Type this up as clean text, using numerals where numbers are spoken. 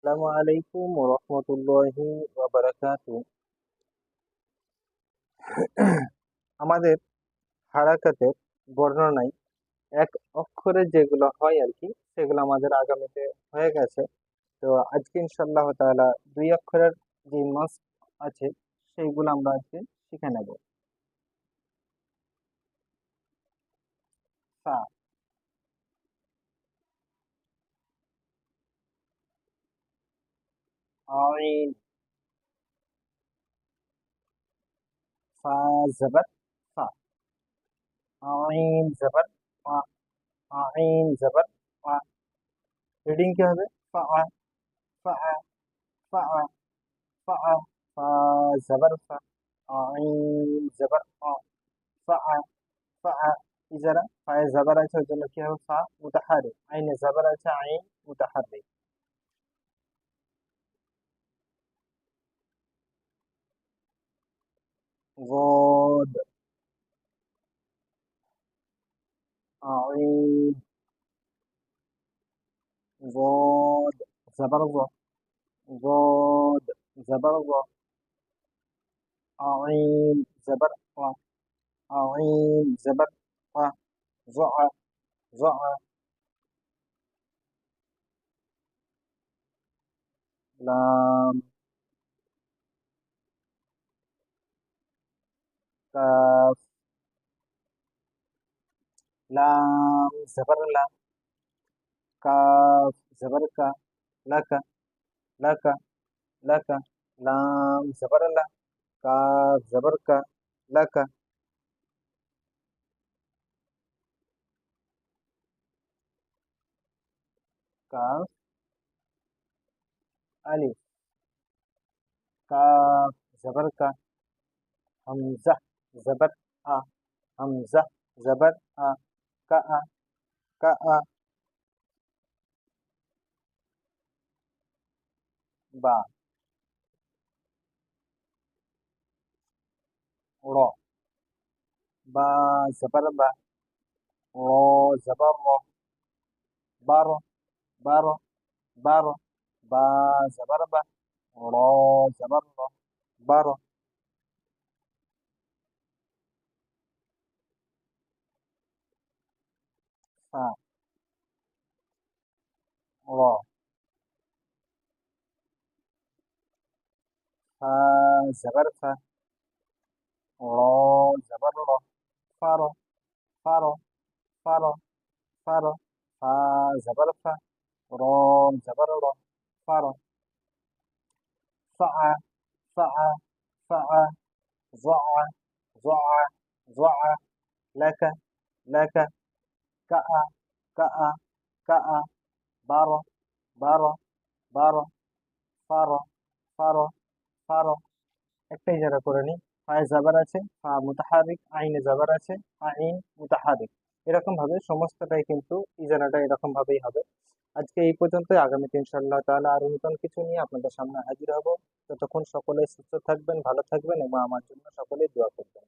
আসসালামু আলাইকুম ওয়া রাহমাতুল্লাহি ওয়া বারাকাতুহু। আমাদের হারাকাতের বর্ণনায় এক অক্ষরে যেগুলো হয় আর কি, সেগুলো আমাদের আগামীতে হয়ে গেছে। তো আজকে ইনশাআল্লাহ তাআলা দুই অক্ষরের যে মাস আছে সেইগুলো আমরা আজকে শিখে নেব। ফা, আইন, ফা জবর ফা, আইন জবর ফা, আইন জবর ফা। রিডিং কি হবে? ফা ফা ফা ফা, ফা জবর ফা, আইন জবর ফা, ফা ফা। ইজারা ফায়ে জাবার আছে ওই জন্য কি হবে? ফা মুতাহারিক। আইনে জাবার আছে, আইন মুতাহারিক। গদ, আইন, গদ, জাবার গ, গদ, জাবার গ, আইন জাবার ফা, আইন জাবার ফা, জ, জ, লাম, কাফ, লাম জাবার লা, কাফ জাবার কা, লাকা, লাকা, লাকা, লাম জাবার লা, কাফ জাবার কা, লাকা, কাফ আলিফ, কাফ জবর কা, হামজা জবর আ, হামজা জবর আ, কা আ, কা আ, বা, র, বা জবর বা, র জবর র, বারো, বারো, বারো, বা জবর বা, র জবর র, বারো, ফা, র, ফা জবর ফা, র জবর র, ফারো, ফারো, ফারো, ফারো, ফা জবর ফা, র জবর র, ফারো, فع فع فع ضع ضع ضع لك لك كأ كأ كأ بر بر بر فر فر فر। একটাই যারা করে নি। ফায়ে জাবার আছে, ফা মুতাহারিক, আইনে জাবার আছে, আইন মুতাহারিক। এরকম ভাবে সমস্তটাই কিন্তু ইজারাটা এরকম ভাবেই হবে। আজকে এই পর্যন্তই। আগামীতে ইনশাআল্লাহ তাআলা আরো নতুন কিছু নিয়ে আপনাদের সামনে হাজির হব। ততক্ষণ সকলে সুস্থ থাকবেন, ভালো থাকবেন এবং আমার জন্য সকলেই দোয়া করবেন।